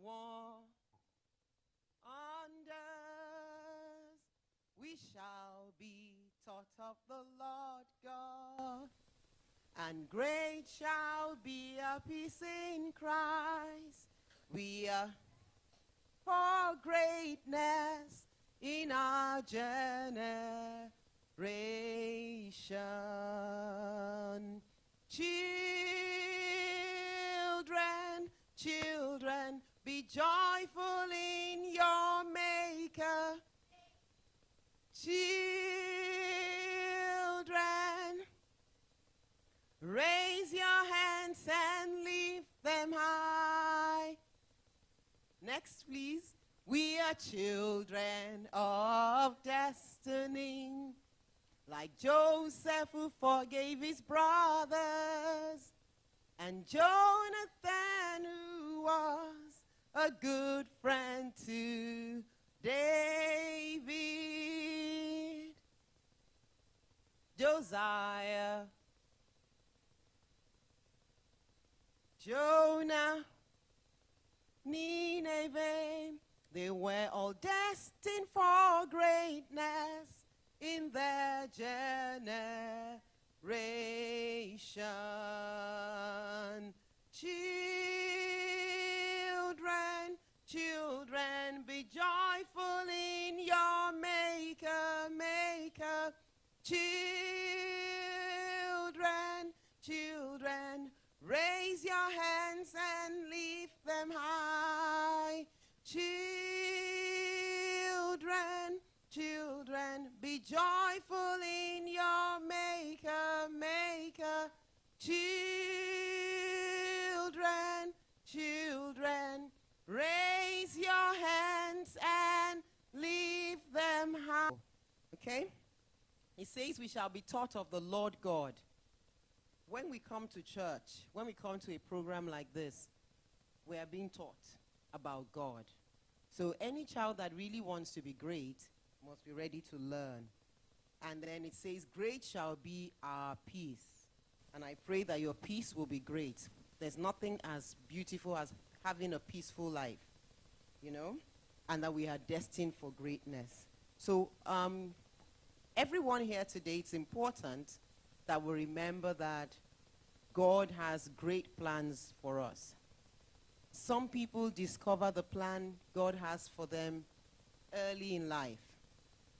wonders. We shall be taught of the Lord God, and great shall be our peace in Christ. We are for greatness in our generation. Children, children, be joyful in your Maker. Children, raise your hands and lift them high. Next, please. We are children of destiny, like Joseph who forgave his brothers, and Jonathan who was a good friend to David. Josiah, Jonah, Nineveh, they were all destined for greatness in their generation. Children, children, be joyful in your Maker, Maker. Children, children, raise your hands and lift them high. Children, children, be joyful in your Maker, Maker. Children, children, raise your hands and lift them high. Okay? It says we shall be taught of the Lord God. When we come to church, when we come to a program like this, we are being taught about God. So any child that really wants to be great must be ready to learn. And then it says, great shall be our peace. And I pray that your peace will be great. There's nothing as beautiful as having a peaceful life, you know, and that we are destined for greatness. So everyone here today, it's important that we remember that God has great plans for us. Some people discover the plan God has for them early in life.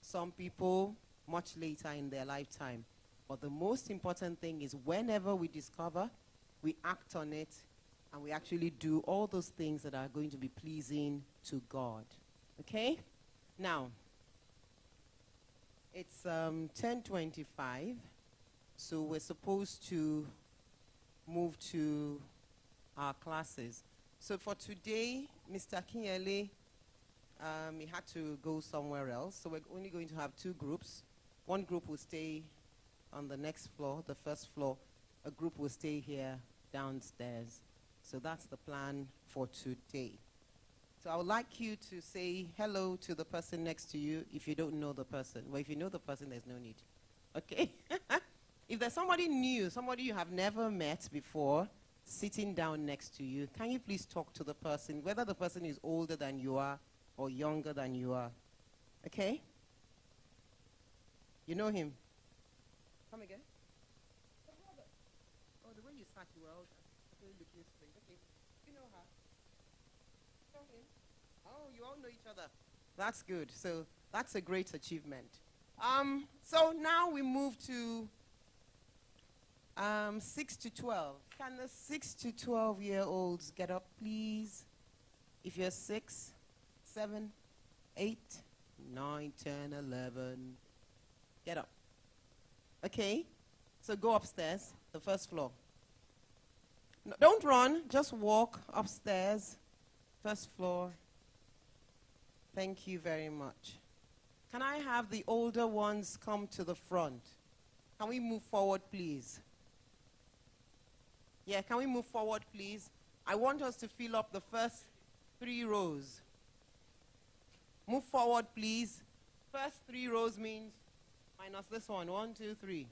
Some people much later in their lifetime. But the most important thing is whenever we discover, we act on it, and we actually do all those things that are going to be pleasing to God. Okay? Now, it's 10:25, so we're supposed to move to our classes. So for today, Mr. Kinyele, he had to go somewhere else, so we're only going to have two groups. One group will stay on the next floor, the first floor. A group will stay here downstairs. So that's the plan for today. So I would like you to say hello to the person next to you if you don't know the person. Well, if you know the person, there's no need. Okay? If there's somebody new, somebody you have never met before, sitting down next to you, can you please talk to the person, whether the person is older than you are or younger than you are? Okay? You know him? Come again? Oh, the way you sat, you were all looking straight. Okay. You know her? You know him? Oh, you all know each other. That's good. So that's a great achievement. So now we move to 6 to 12. Can the 6 to 12-year-olds get up, please? If you're 6, 7, 8, 9, 10, 11, get up. Okay? So go upstairs, the first floor. No, don't run, just walk upstairs, first floor. Thank you very much. Can I have the older ones come to the front? Can we move forward, please? Yeah, can we move forward, please? I want us to fill up the first 3 rows. Move forward, please. First 3 rows means minus this one. 1, 2, 3.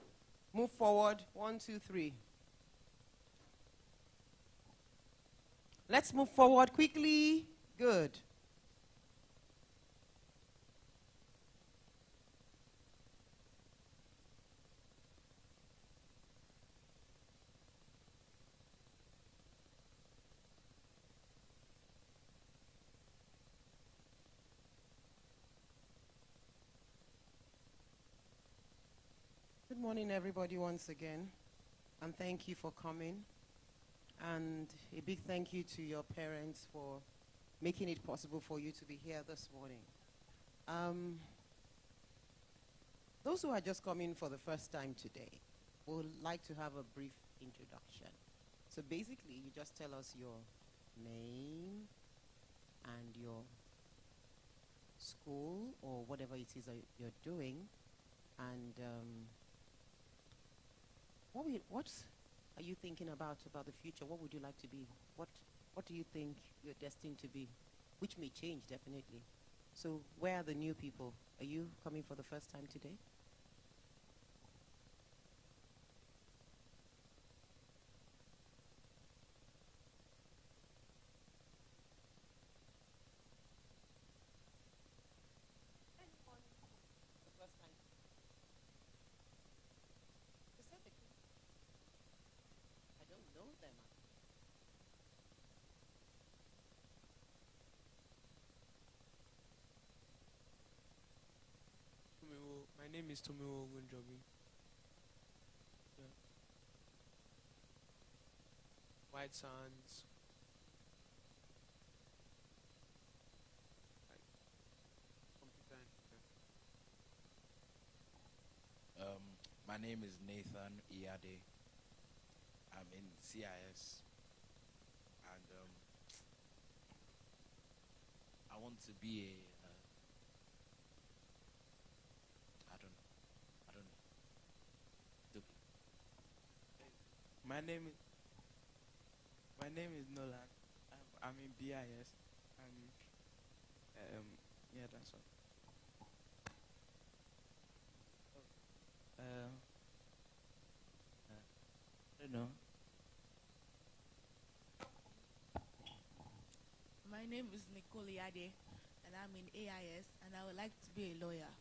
Move forward. 1, 2, 3. Let's move forward quickly. Good. Good morning, everybody, once again. And thank you for coming. And a big thank you to your parents for making it possible for you to be here this morning. Those who are just coming for the first time today would like to have a brief introduction. So basically, you just tell us your name and your school or whatever it is that you're doing. And what are you thinking about the future? What would you like to be? What do you think you're destined to be? Which may change, definitely. So where are the new people? Are you coming for the first time today? The first time. Specifically, I don't know them. My name is Tomiwo Ogunjobi. Yeah. White Sands. Computer My name is Nathan Iyade. I'm in CIS, and I want to be a. I don't know. My name is Nolan. I'm in BIS, and yeah, that's all. I don't know. My name is Nicole Yade, and I'm in AIS, and I would like to be a lawyer.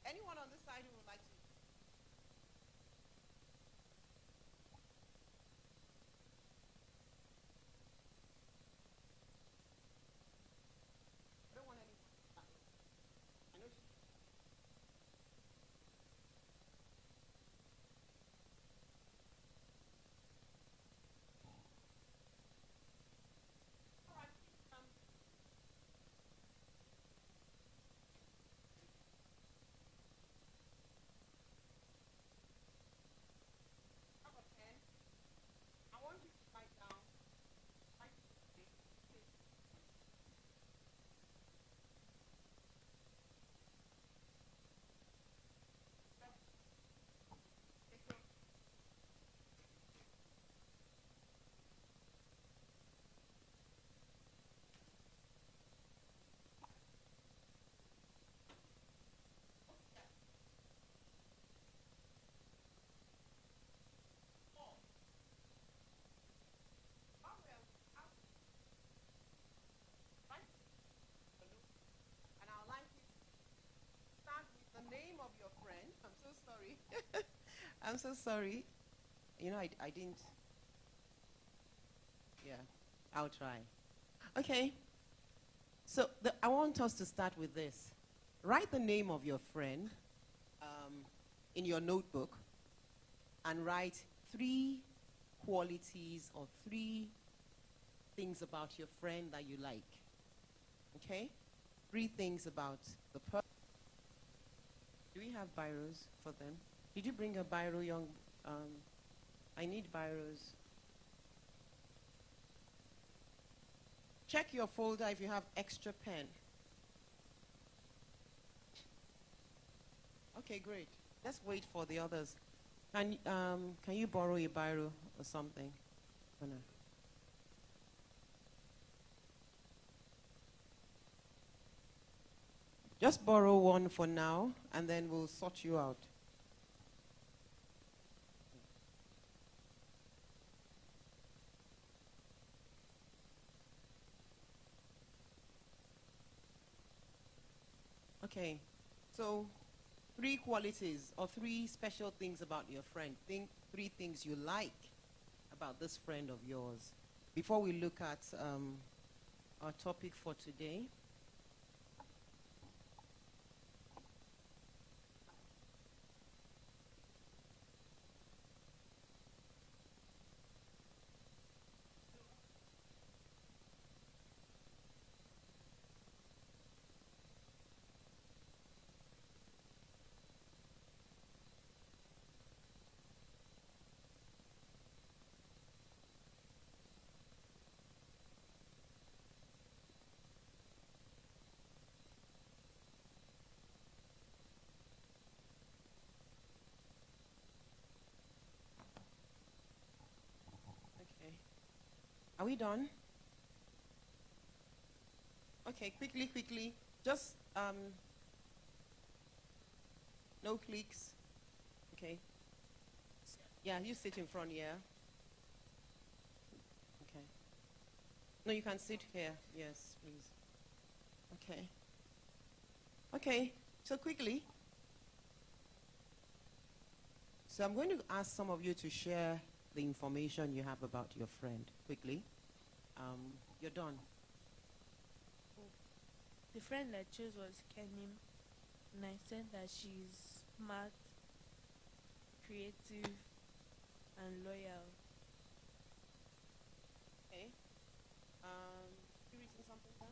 Anyone on this side who would like to? I don't want anyone. I know she. All right, have a pen. I want you to write down. Write this. Take your. And I'd like you to start with the name of your friend. I'm so sorry. I'm so sorry. You know, I didn't. Yeah, I'll try. Okay. So I want us to start with this. Write the name of your friend in your notebook and write 3 qualities or 3 things about your friend that you like. Okay? 3 things about the person. Do we have biros for them? Did you bring a biro, young? I need biros. Check your folder if you have extra pen. Okay, great. Let's wait for the others. Can you borrow a biro or something? Oh, no. Just borrow one for now, and then we'll sort you out. Okay, so 3 qualities or 3 special things about your friend. Think 3 things you like about this friend of yours. Before we look at our topic for today. Okay. Are we done? Okay, quickly. Just no clicks. Okay. Yeah, you sit in front here. Okay. No, you can sit here. Yes, please. Okay. Okay, so quickly. So I'm going to ask some of you to share the information you have about your friend quickly. You're done. The friend I chose was Kenny, and I said that she's smart, creative, and loyal. Okay. You reading something, sir?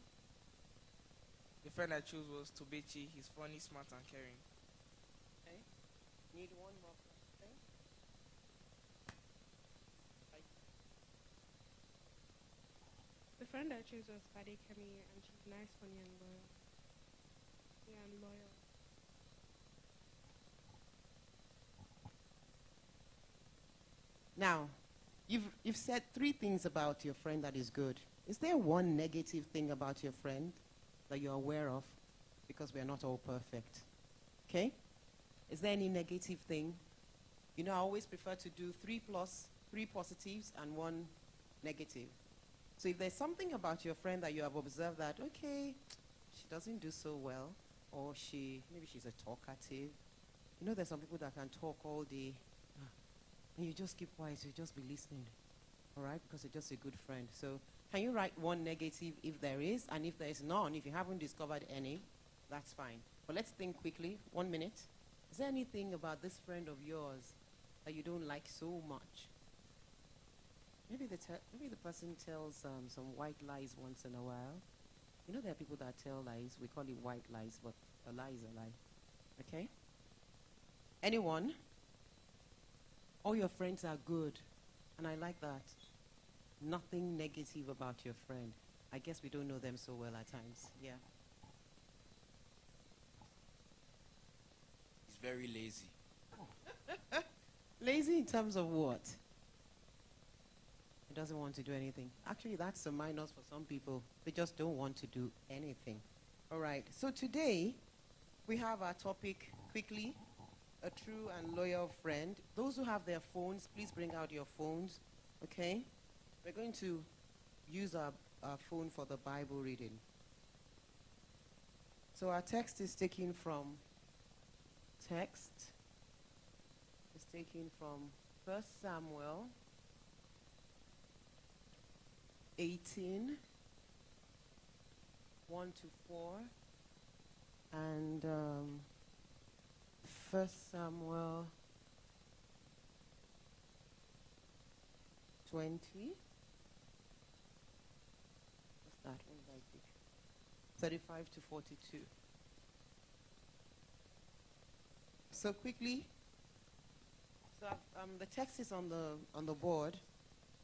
The friend I chose was Tobechi. He's funny, smart, and caring. Okay. Need one more. Okay. The friend I chose was Fade Kemi, and she's nice, funny, and loyal. Yeah, and loyal. Now, you've said 3 things about your friend that is good. Is there one negative thing about your friend that you're aware of? Because we are not all perfect. Okay? Is there any negative thing? You know, I always prefer to do 3 positives and 1 negative. So if there's something about your friend that you have observed that, okay, she doesn't do so well, or maybe she's a talkative. You know, there's some people that can talk all day, and you just keep quiet, you just be listening, all right, because you're just a good friend. So can you write 1 negative if there is, and if there is none, if you haven't discovered any, that's fine. But let's think quickly, 1 minute. Is there anything about this friend of yours that you don't like so much? Maybe the person tells some white lies once in a while. You know, there are people that tell lies. We call it white lies, but a lie is a lie. Okay? Anyone? All your friends are good, and I like that. Nothing negative about your friend. I guess we don't know them so well at times. Yeah. He's very lazy. Lazy in terms of what? He doesn't want to do anything. Actually, that's a minus for some people. They just don't want to do anything. All right. So today, we have our topic quickly. A true and loyal friend. Those who have their phones, please bring out your phones. Okay? We're going to use our phone for the Bible reading. So our text is taken from 1 Samuel 18, 1 to 4, and 1 Samuel 20. What's that? What did I pick? 35 to 42. So quickly, the text is on the board.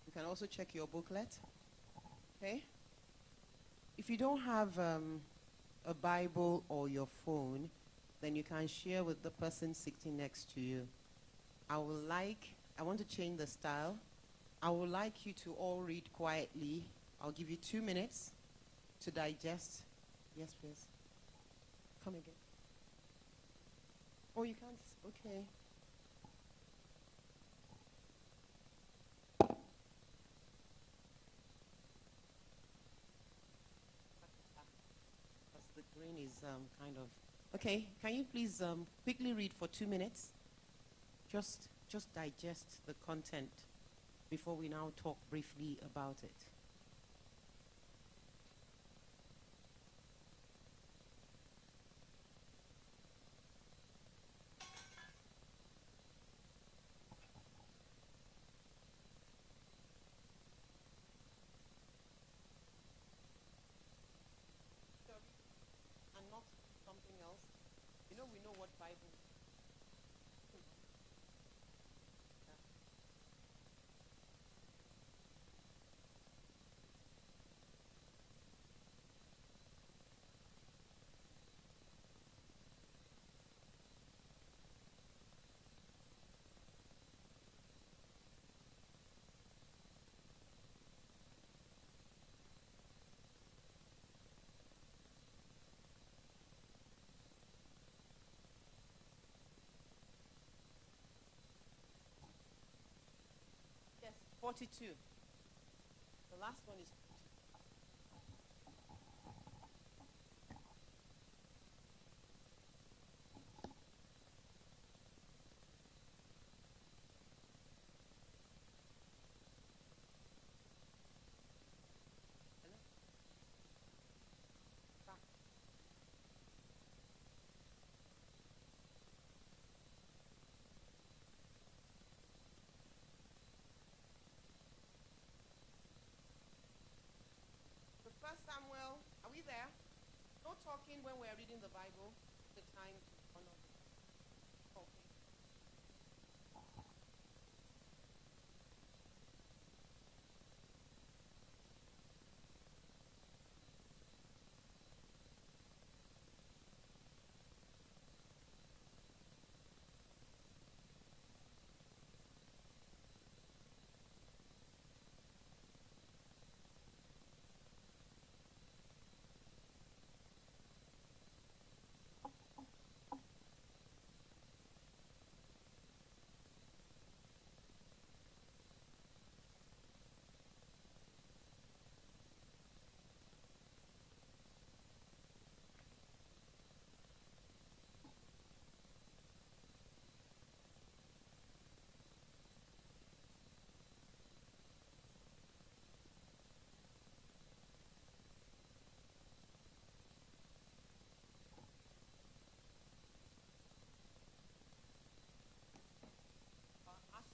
You can also check your booklet. Okay? If you don't have a Bible or your phone, then you can share with the person sitting next to you. I want to change the style. I would like you to all read quietly. I'll give you 2 minutes to digest. Yes, please. Come again. Oh, you can't. Okay. Because the green is kind of. Okay, can you please quickly read for 2 minutes? Just digest the content before we now talk briefly about it. And not something else. You know, we know what Bible. Yes, 42. The last one is. Hello? Back. The first Samuel, are we there? No talking when we're reading the Bible. The time to honor. Okay. Ask.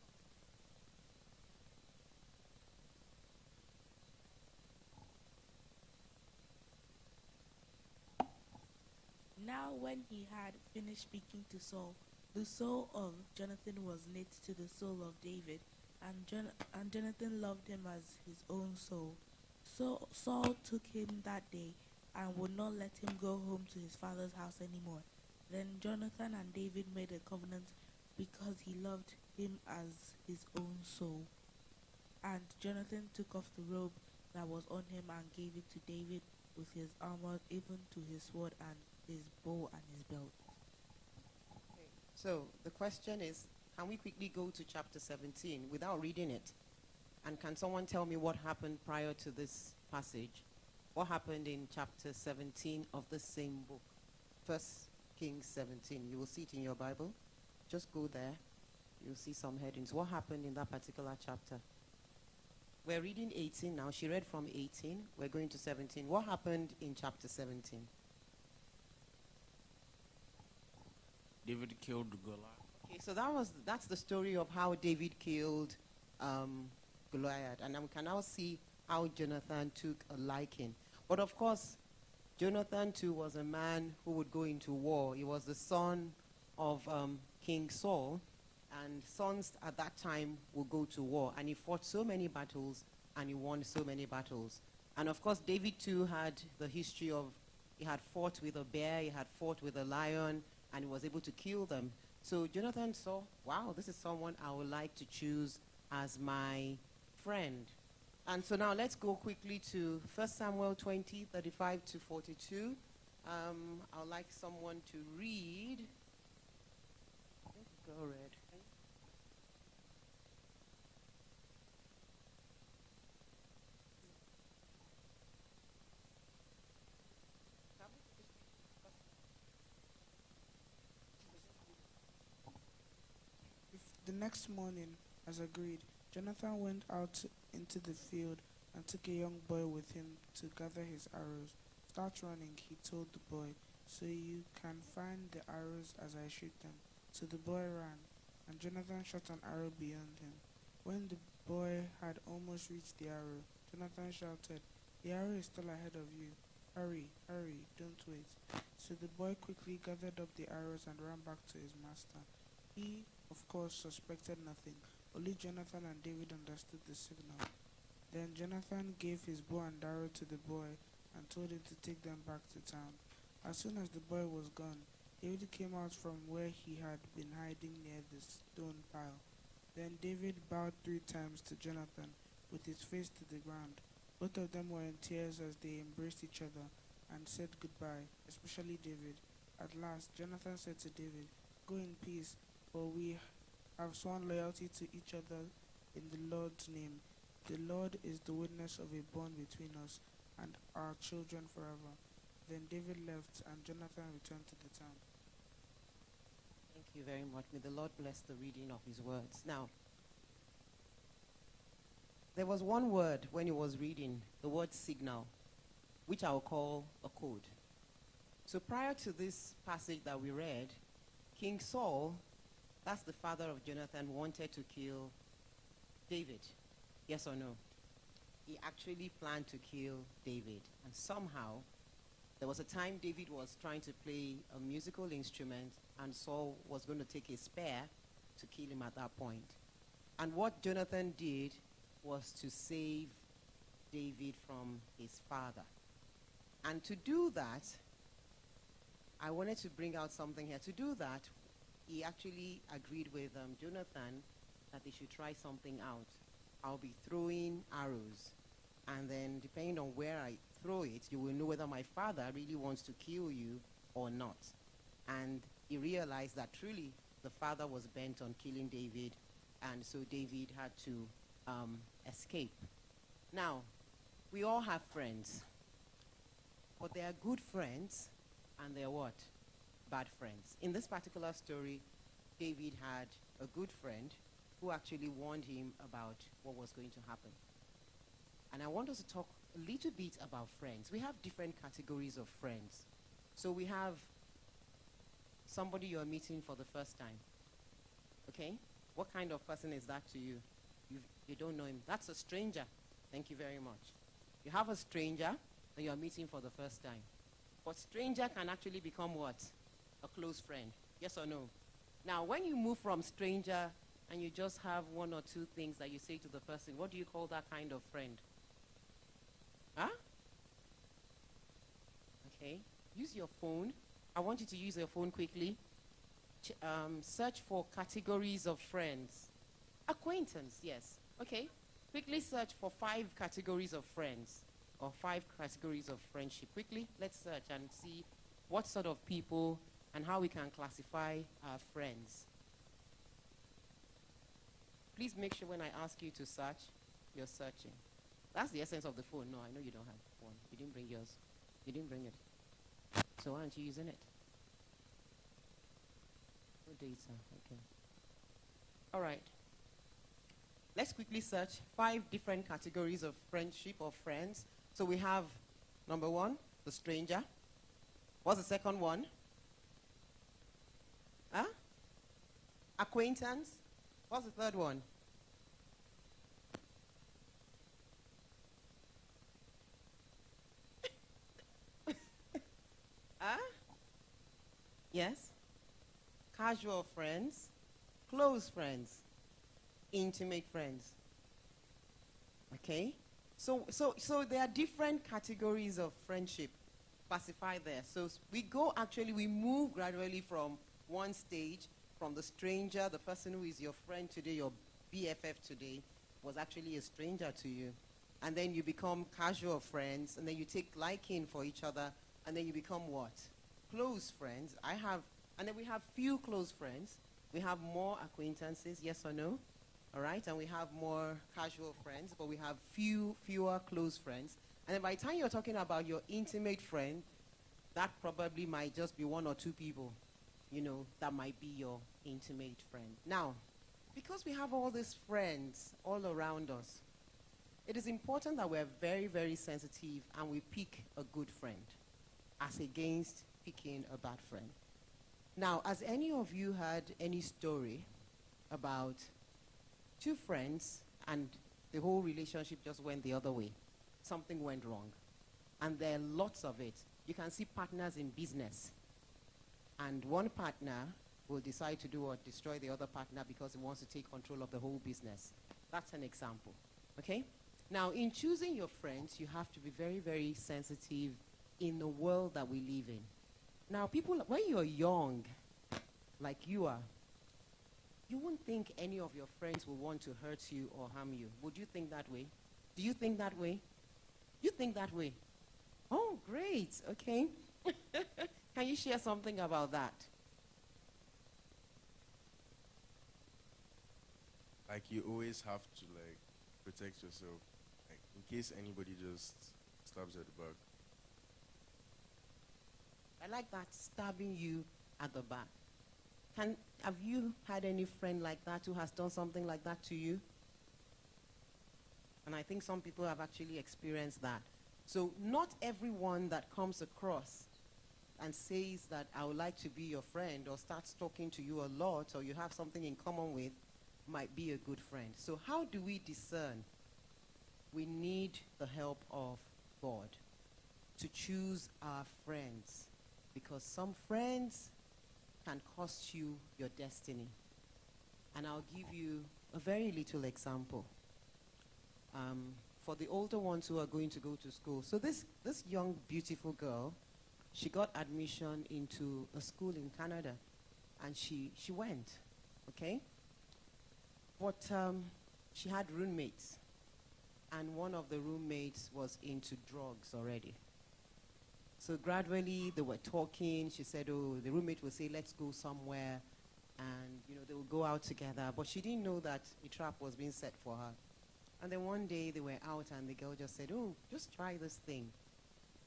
Now, when he had finished speaking to Saul, the soul of Jonathan was knit to the soul of David, and Jonathan loved him as his own soul. So Saul took him that day and would not let him go home to his father's house anymore. Then Jonathan and David made a covenant because he loved him as his own soul. And Jonathan took off the robe that was on him and gave it to David with his armor, even to his sword and his bow and his belt. Okay. So the question is, can we quickly go to chapter 17 without reading it? And can someone tell me what happened prior to this passage? What happened in chapter 17 of the same book? 1 Kings 17. You will see it in your Bible. Just go there. You'll see some headings. What happened in that particular chapter? We're reading 18 now. She read from 18. We're going to 17. What happened in chapter 17? David killed Goliath. Okay, so that's the story of how David killed Goliath, and we can now see how Jonathan took a liking. But of course, Jonathan too was a man who would go into war. He was the son of King Saul, and sons at that time would go to war, and he fought so many battles, and he won so many battles. And of course, David too had the history of, he had fought with a bear, he had fought with a lion, and he was able to kill them. So Jonathan saw, wow, this is someone I would like to choose as my friend. And so now let's go quickly to 1 Samuel 20, 35 to 42. I would like someone to read. Go read. The next morning, as agreed, Jonathan went out into the field and took a young boy with him to gather his arrows. Start running, he told the boy, so you can find the arrows as I shoot them. So the boy ran, and Jonathan shot an arrow beyond him. When the boy had almost reached the arrow, Jonathan shouted, the arrow is still ahead of you. Hurry, hurry, don't wait. So the boy quickly gathered up the arrows and ran back to his master. He, of course, suspected nothing. Only Jonathan and David understood the signal. Then Jonathan gave his bow and arrow to the boy and told him to take them back to town. As soon as the boy was gone, David came out from where he had been hiding near the stone pile. Then David bowed 3 times to Jonathan, with his face to the ground. Both of them were in tears as they embraced each other and said goodbye, especially David. At last, Jonathan said to David, go in peace, for we have sworn loyalty to each other in the Lord's name. The Lord is the witness of a bond between us and our children forever. Then David left, and Jonathan returned to the town. Thank you very much. May the Lord bless the reading of his words. Now, there was one word when he was reading, the word signal, which I will call a code. So prior to this passage that we read, King Saul, that's the father of Jonathan, wanted to kill David. Yes or no? He actually planned to kill David. And somehow, there was a time David was trying to play a musical instrument, and Saul was going to take a spear to kill him at that point. And what Jonathan did was to save David from his father. And to do that, I wanted to bring out something here. To do that, he actually agreed with Jonathan that they should try something out. I'll be throwing arrows, and then depending on where I throw it, you will know whether my father really wants to kill you or not. And he realized that truly the father was bent on killing David, and so David had to escape. Now, we all have friends, but they are good friends, and they're what? Bad friends. In this particular story, David had a good friend who actually warned him about what was going to happen. And I want us to talk a little bit about friends. We have different categories of friends. So we have somebody you're meeting for the first time. Okay? What kind of person is that to you? You don't know him. That's a stranger. Thank you very much. You have a stranger that you're meeting for the first time. But stranger can actually become what? A close friend. Yes or no? Now, when you move from stranger and you just have 1 or 2 things that you say to the person, what do you call that kind of friend? Huh? Okay. Use your phone. I want you to use your phone quickly. Search for categories of friends. Acquaintance, yes. Okay. Quickly search for 5 categories of friends or 5 categories of friendship. Quickly, let's search and see what sort of people and how we can classify our friends. Please make sure when I ask you to search, you're searching. That's the essence of the phone. No, I know you don't have one. You didn't bring yours. You didn't bring it. So why aren't you using it? No data. Okay. All right. Let's quickly search 5 different categories of friendship or friends. So we have number 1, the stranger. What's the second one? Huh? Acquaintance. What's the third one? Huh? Yes? Casual friends, close friends, intimate friends. Okay? So there are different categories of friendship classified there. So we move gradually from one stage, from the stranger, the person who is your friend today, your BFF today, was actually a stranger to you. And then you become casual friends, and then you take liking for each other, and then you become what? Close friends. And then we have few close friends. We have more acquaintances, yes or no? All right, and we have more casual friends, but we have fewer close friends. And then by the time you're talking about your intimate friend, that probably might just be one or two people, that might be your intimate friend. Now, because we have all these friends all around us, it is important that we're very, very sensitive and we pick a good friend as against picking a bad friend. Now, has any of you heard any story about two friends and the whole relationship just went the other way? Something went wrong. And there are lots of it. You can see partners in business. And one partner will decide to do or destroy the other partner because he wants to take control of the whole business. That's an example. Okay? Now, in choosing your friends, you have to be very, very sensitive in the world that we live in. Now, people, when you're young, like you are, you won't think any of your friends will want to hurt you or harm you. Would you think that way? Do you think that way? You think that way? Oh, great. Okay. Can you share something about that? Like, you always have to, protect yourself. Like, in case anybody just stabs you at the back. I like that, stabbing you at the back. Have you had any friend like that who has done something like that to you? And I think some people have actually experienced that. So not everyone that comes across and says that I would like to be your friend or starts talking to you a lot or you have something in common with might be a good friend. So how do we discern? We need the help of God to choose our friends, because some friends can cost you your destiny. And I'll give you a very little example. For the older ones who are going to go to school. So this young, beautiful girl, she got admission into a school in Canada. And she went, okay? But she had roommates. And one of the roommates was into drugs already. So gradually, they were talking. She said, oh, the roommate would say, let's go somewhere. And, they would go out together. But she didn't know that a trap was being set for her. And then one day, they were out, and the girl just said, oh, just try this thing.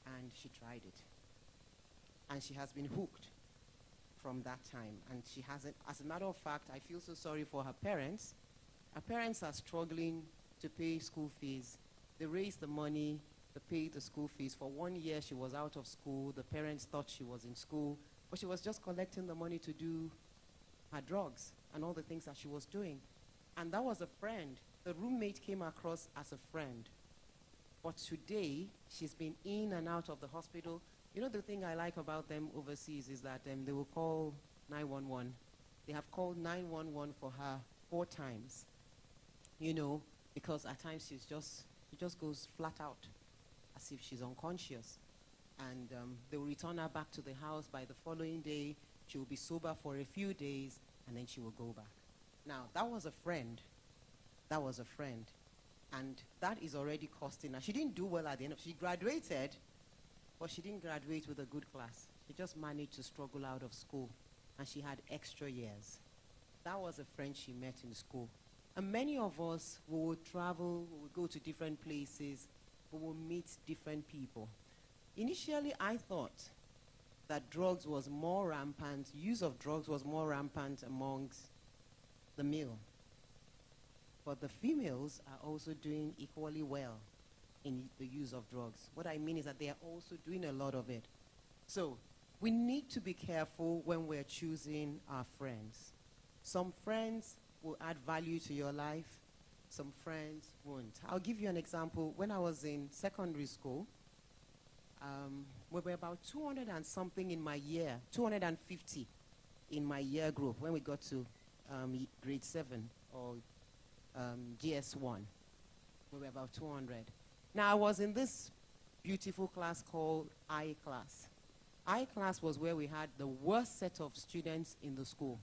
And she tried it. And she has been hooked from that time. And she hasn't, as a matter of fact, I feel so sorry for her parents. Her parents are struggling to pay school fees. They raised the money to pay the school fees. For 1 year, she was out of school. The parents thought she was in school. But she was just collecting the money to do her drugs and all the things that she was doing. And that was a friend. The roommate came across as a friend. But today, she's been in and out of the hospital. The thing I like about them overseas is that they will call 911. They have called 911 for her 4 times. Because at times she just goes flat out, as if she's unconscious. And they will return her back to the house. By the following day, she will be sober for a few days, and then she will go back. Now, that was a friend. That was a friend. And that is already costing her. She didn't do well at the end. She graduated, but she didn't graduate with a good class. She just managed to struggle out of school, and she had extra years. That was a friend she met in school. And many of us will travel, we will go to different places, we will meet different people. Initially, I thought that drugs was more rampant, use of drugs was more rampant amongst the male. But the females are also doing equally well in the use of drugs. What I mean is that they are also doing a lot of it. So we need to be careful when we're choosing our friends. Some friends will add value to your life. Some friends won't. I'll give you an example. When I was in secondary school, we were about 200 and something in my year, 250 in my year group when we got to grade 7 or GS1. We were about 200. Now, I was in this beautiful class called I class. I class was where we had the worst set of students in the school.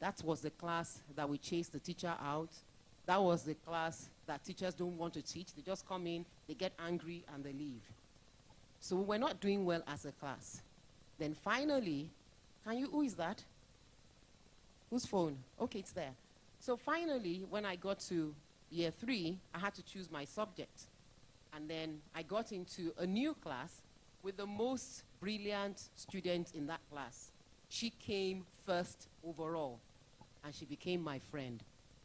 That was the class that we chased the teacher out. That was the class that teachers don't want to teach. They just come in, they get angry, and they leave. So we're not doing well as a class. Then finally, who is that? Whose phone? Okay, it's there. So finally, when I got to year 3, I had to choose my subject. And then I got into a new class with the most brilliant student in that class. She came first overall, and she became my friend.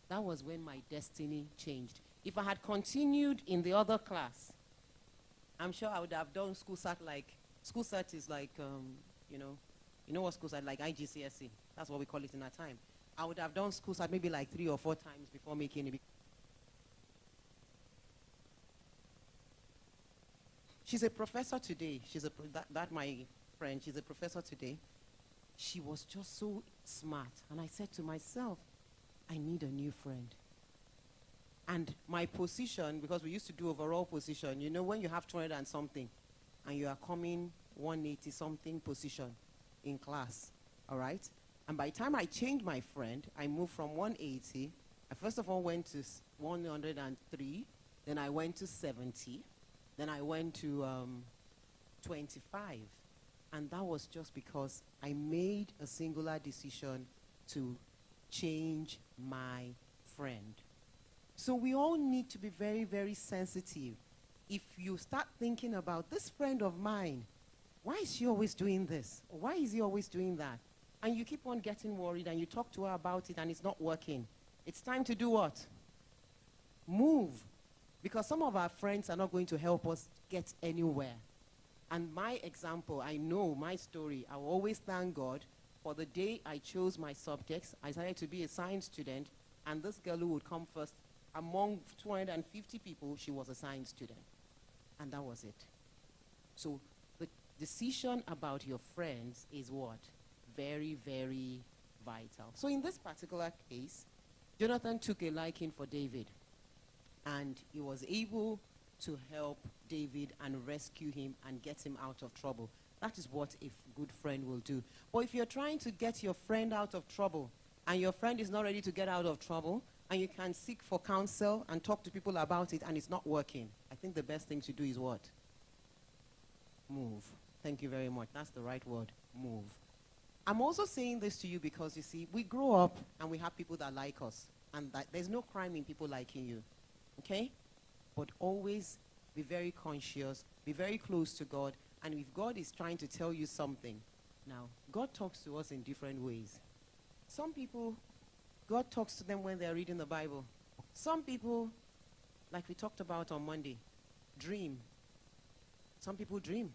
That was when my destiny changed. If I had continued in the other class, I'm sure I would have done school sat is like, you know what school sat, like IGCSE. That's what we call it in our time. I would have done school sat maybe like 3 or 4 times before making it. She's a professor today. That my friend, she's a professor today. She was just so smart. And I said to myself, I need a new friend. And my position, because we used to do overall position, you know, when you have 200 and something, and you are coming 180 something position in class, all right? And by the time I changed my friend, I moved from 180. I first of all went to 103, then I went to 70, then I went to 25. And that was just because I made a singular decision to change my friend. So we all need to be very, very sensitive. If you start thinking about this friend of mine, why is she always doing this? Or why is he always doing that? And you keep on getting worried and you talk to her about it and it's not working. It's time to do what? Move. Because some of our friends are not going to help us get anywhere. And my example, I know my story. I will always thank God for the day I chose my subjects. I decided to be a science student, and this girl who would come first among 250 people, she was a science student. And that was it. So the decision about your friends is what? Very, very vital. So in this particular case, Jonathan took a liking for David, and he was able to help David and rescue him and get him out of trouble. That is what a good friend will do. But if you're trying to get your friend out of trouble and your friend is not ready to get out of trouble and you can seek for counsel and talk to people about it and it's not working, I think the best thing to do is what? Move. Thank you very much. That's the right word. Move. I'm also saying this to you because, you see, we grow up and we have people that like us. And that there's no crime in people liking you. Okay? But always be very conscious, be very close to God, and if God is trying to tell you something, now, God talks to us in different ways. Some people, God talks to them when they're reading the Bible. Some people, like we talked about on Monday, dream. Some people dream,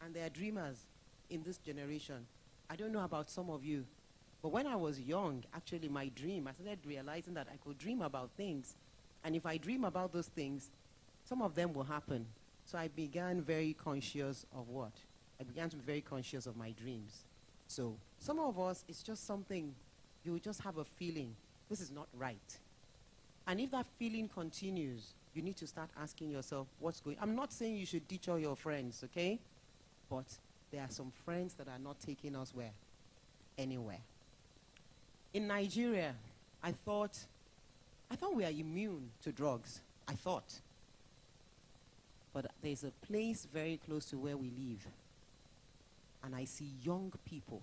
and they are dreamers in this generation. I don't know about some of you, but when I was young, actually my dream, I started realizing that I could dream about things. And if I dream about those things, some of them will happen. So I began very conscious of what? I began to be very conscious of my dreams. So some of us, it's just something, you will just have a feeling, this is not right. And if that feeling continues, you need to start asking yourself, what's going on? I'm not saying you should ditch all your friends, okay? But there are some friends that are not taking us where? Anywhere. In Nigeria, I thought we are immune to drugs. I thought. But there's a place very close to where we live. And I see young people,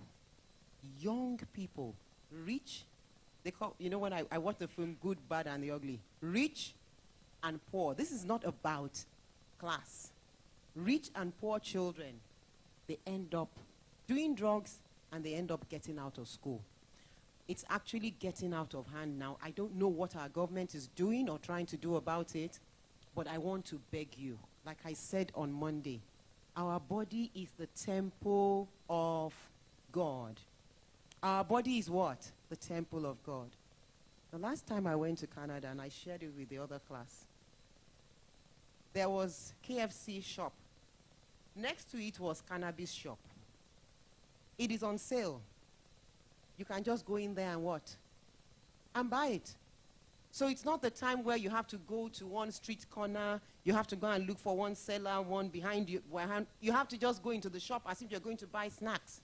rich. They call, you know, when I watched the film Good, Bad, and the Ugly, rich and poor. This is not about class. Rich and poor children, they end up doing drugs and they end up getting out of school. It's actually getting out of hand now. I don't know what our government is doing or trying to do about it, but I want to beg you, like I said on Monday, our body is the temple of God. Our body is what? The temple of God. The last time I went to Canada, and I shared it with the other class, there was KFC shop. Next to it was cannabis shop. It is on sale. You can just go in there and what? And buy it. So it's not the time where you have to go to one street corner, you have to go and look for one seller, one behind you. You have to just go into the shop as if you're going to buy snacks.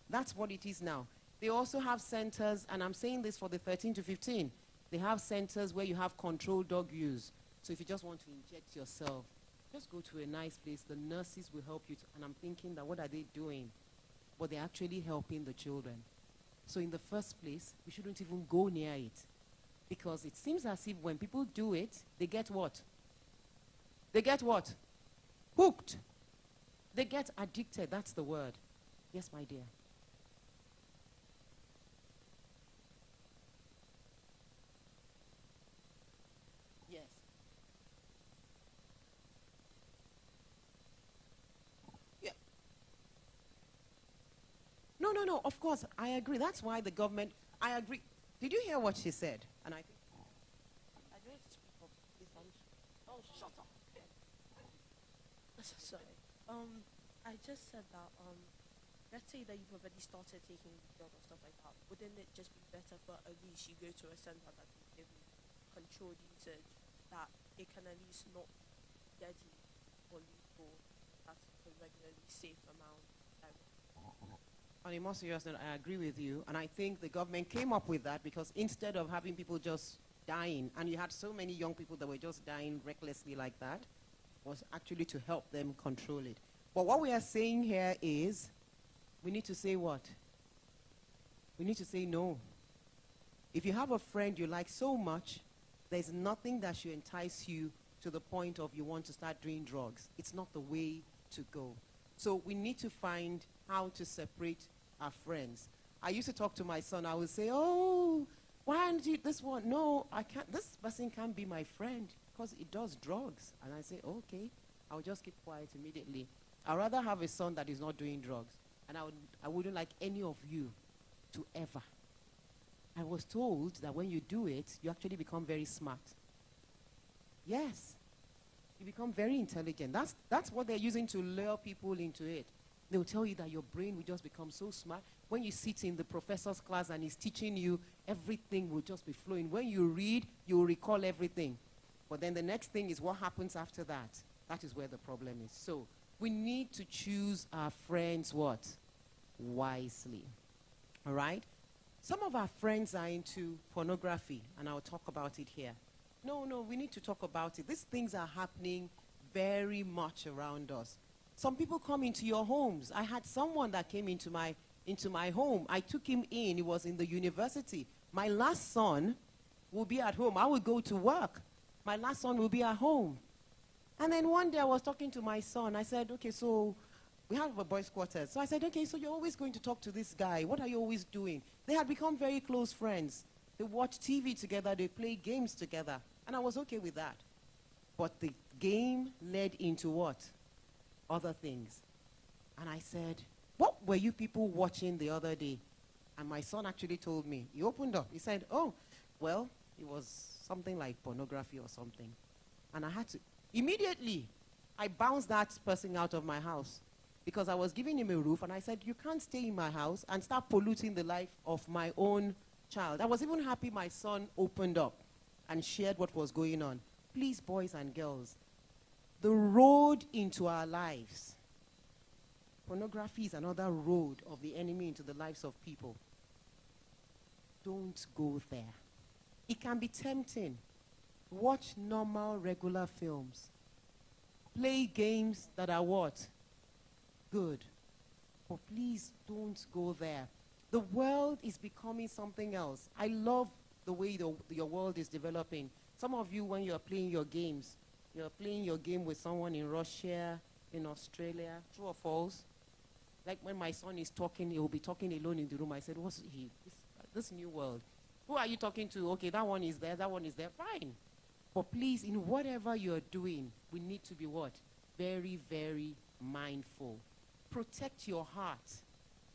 That's what it is now. They also have centers, and I'm saying this for the 13 to 15. They have centers where you have controlled dog use. So if you just want to inject yourself, Just go to a nice place. The nurses will help you. And I'm thinking that what are they doing? But they're actually helping the children. So in the first place, we shouldn't even go near it. Because it seems as if when people do it, they get what? They get what? Hooked. They get addicted. That's the word. Yes, my dear. Yes. Yeah. No, no, no. Of course, I agree. That's why the government. I agree. Did you hear what she said? And I think. I don't speak up. Oh, shut up. Sorry. I just said that, let's say that you've already started taking the drug or stuff like that. Wouldn't it just be better for at least you go to a center that can give you controlled usage, that it can at least not be deadly or lethal, that's a regularly safe amount? On a more serious note, I agree with you. And I think the government came up with that because instead of having people just dying, and you had so many young people that were just dying recklessly like that, was actually to help them control it. But what we are saying here is, we need to say what? We need to say no. If you have a friend you like so much, there's nothing that should entice you to the point of you want to start doing drugs. It's not the way to go. So we need to find how to separate our friends. I used to talk to my son. I would say, oh, why aren't you this one? No, I can't. This person can't be my friend because he does drugs. And I say, okay, I'll just keep quiet immediately. I'd rather have a son that is not doing drugs. And I wouldn't like any of you to ever. I was told that when you do it, you actually become very smart. Yes. You become very intelligent. That's what they're using to lure people into it. They'll tell you that your brain will just become so smart. When you sit in the professor's class and he's teaching you, everything will just be flowing. When you read, you'll recall everything. But then the next thing is what happens after that. That is where the problem is. So we need to choose our friends what? Wisely. All right? Some of our friends are into pornography, and I'll talk about it here. No, we need to talk about it. These things are happening very much around us. Some people come into your homes. I had someone that came into my home. I took him in. He was in the university. My last son will be at home. I will go to work. My last son will be at home. And then one day I was talking to my son. I said, okay, so we have a boys' quarters. So I said, okay, so you're always going to talk to this guy. What are you always doing? They had become very close friends. They watch TV together. They play games together. And I was okay with that. But the game led into what? Other things. And I said, what were you people watching the other day? And my son actually told me. He opened up. He said, oh, well, it was something like pornography or something. And I had to, immediately, I bounced that person out of my house because I was giving him a roof, and I said, you can't stay in my house and start polluting the life of my own child. I was even happy my son opened up and shared what was going on. Please, boys and girls, the road into our lives, pornography is another road of the enemy into the lives of people. Don't go there. It can be tempting. Watch normal, regular films. Play games that are what? Good. But please don't go there. The world is becoming something else. I love the way your world is developing. Some of you, when you're playing your games, you're playing your game with someone in Russia, in Australia, true or false? Like when my son is talking, he will be talking alone in the room. I said, what's he? This new world. Who are you talking to? Okay, that one is there, that one is there. Fine. But please, in whatever you're doing, we need to be what? Very, very mindful. Protect your heart.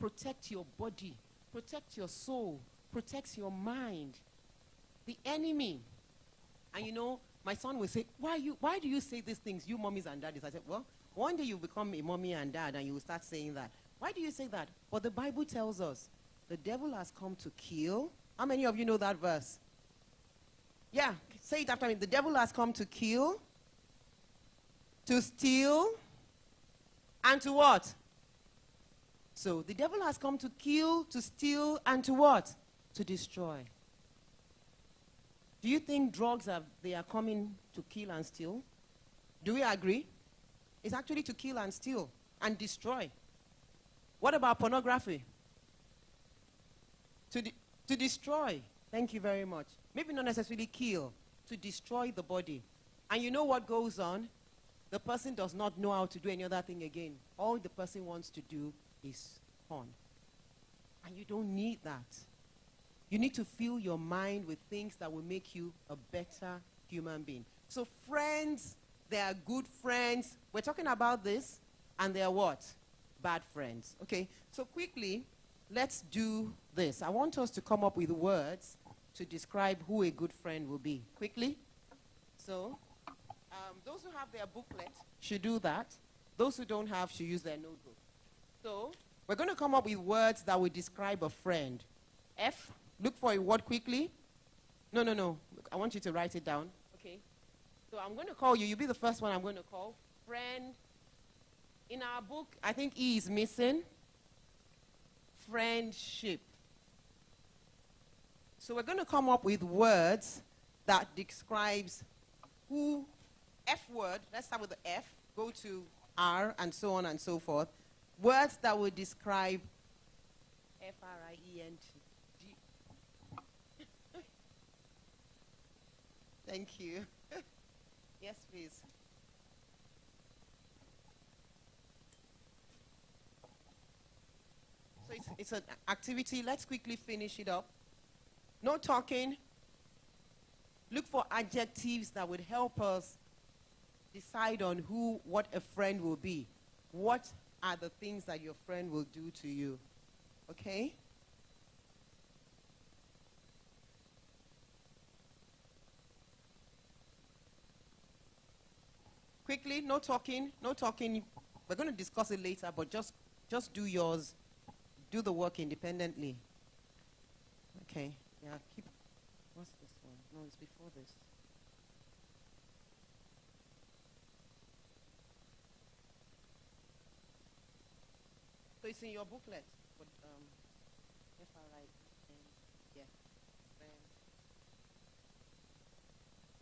Protect your body. Protect your soul. Protect your mind. The enemy. And you know, my son will say, why do you say these things, you mommies and daddies? I said, well, one day you become a mommy and dad and you will start saying that. Why do you say that? But the Bible tells us the devil has come to kill. How many of you know that verse? Yeah, say it after me. The devil has come to kill, to steal, and to what? So the devil has come to kill, to steal, and to what? To destroy. Do you think drugs they are coming to kill and steal? Do we agree? It's actually to kill and steal and destroy. What about pornography? To destroy. Thank you very much. Maybe not necessarily kill, to destroy the body. And you know what goes on? The person does not know how to do any other thing again. All the person wants to do is porn. And you don't need that. You need to fill your mind with things that will make you a better human being. So friends, they are good friends. We're talking about this, and they are what? Bad friends. Okay, so quickly, let's do this. I want us to come up with words to describe who a good friend will be. Quickly. So, those who have their booklet should do that. Those who don't have should use their notebook. So, we're going to come up with words that will describe a friend. F, look for a word quickly. No. I want you to write it down. Okay. So I'm going to call you. You'll be the first one I'm going to call. Friend. In our book, I think E is missing. Friendship. So we're going to come up with words that describes who, F word, let's start with the F, go to R, and so on and so forth. Words that will describe Friend. Thank you. Yes, please. So it's an activity. Let's quickly finish it up. No talking. Look for adjectives that would help us decide on what a friend will be. What are the things that your friend will do to you? Okay? Quickly, no talking, no talking. We're going to discuss it later, but just do yours. Do the work independently. Okay. Yeah, what's this one? No, it's before this. So it's in your booklet. But, yeah.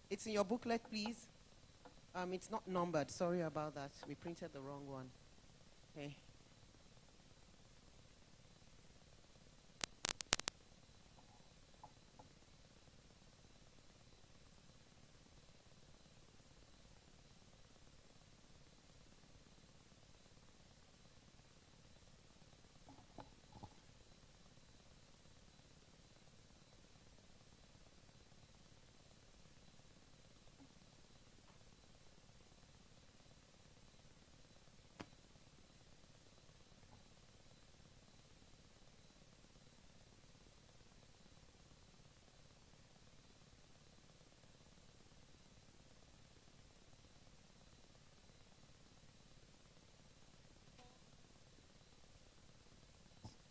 It's in your booklet, please. It's not numbered. Sorry about that. We printed the wrong one. Okay.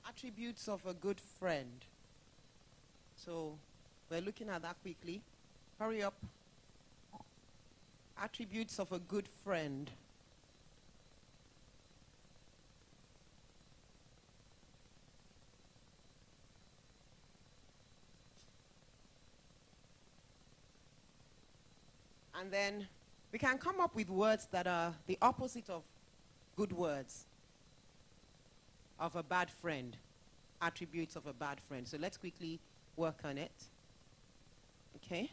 Attributes of a good friend. So we're looking at that quickly. Hurry up. Attributes of a good friend. And then we can come up with words that are the opposite of good words. Of a bad friend. Attributes of a bad friend. So let's quickly work on it. Okay?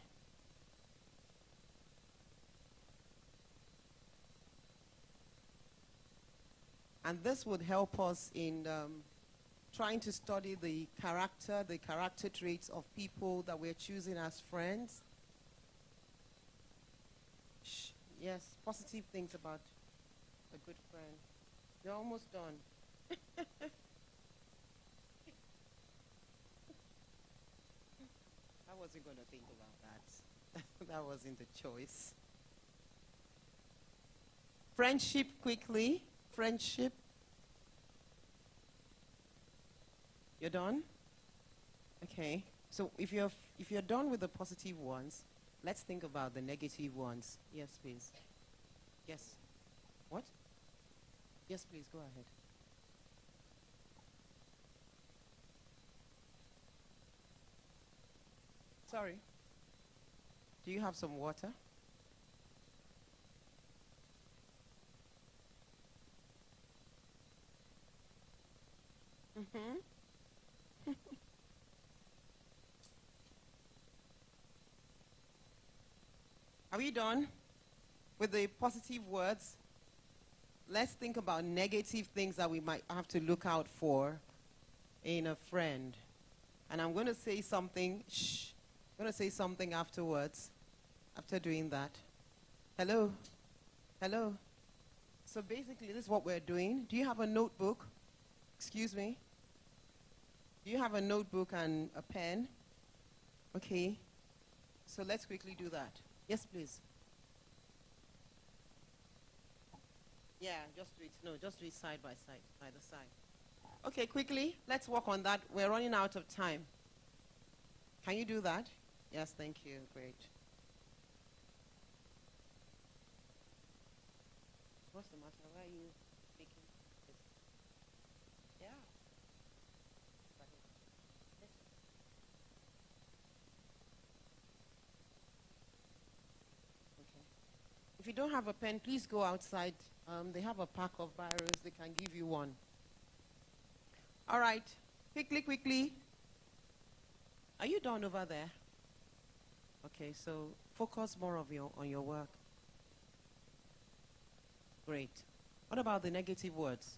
And this would help us in trying to study the character traits of people that we're choosing as friends. Yes, positive things about a good friend. You're almost done. I wasn't going to think about that. That wasn't a choice. Friendship, quickly. Friendship. You're done? Okay. So if you're done with the positive ones, let's think about the negative ones. Yes, please. Yes. What? Yes, please, go ahead. Sorry. Do you have some water? Are we done with the positive words? Let's think about negative things that we might have to look out for in a friend. And I'm going to say something, I'm going to say something afterwards, after doing that. Hello? Hello? So basically, this is what we're doing. Do you have a notebook? Excuse me? Do you have a notebook and a pen? Okay. So let's quickly do that. Yes, please. Yeah, just do it. No, just do it side by side, either side. Okay, quickly, let's work on that. We're running out of time. Can you do that? Yes, thank you. Great. What's the matter? Why are you making this? Yeah. Okay. If you don't have a pen, please go outside. They have a pack of biros. They can give you one. All right. Quickly, quickly. Are you done over there? Okay, so focus more on your work. Great. What about the negative words?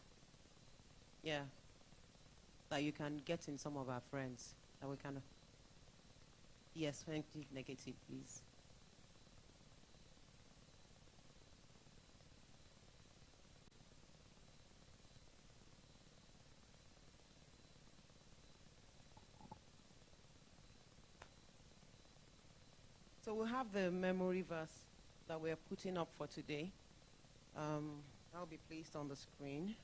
Yeah. That you can get in some of our friends. That we kind of. Yes, negative, please. So we'll have the memory verse that we're putting up for today. That'll be placed on the screen.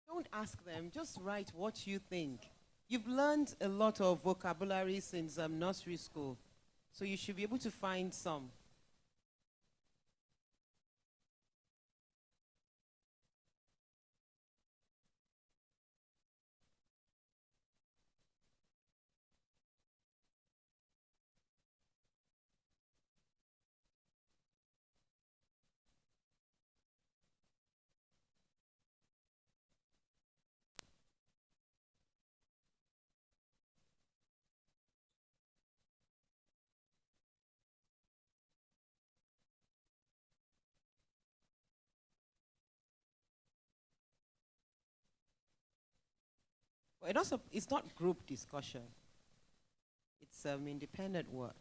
Don't ask them, just write what you think. You've learned a lot of vocabulary since nursery school, so you should be able to find some. But it's not group discussion. It's independent work.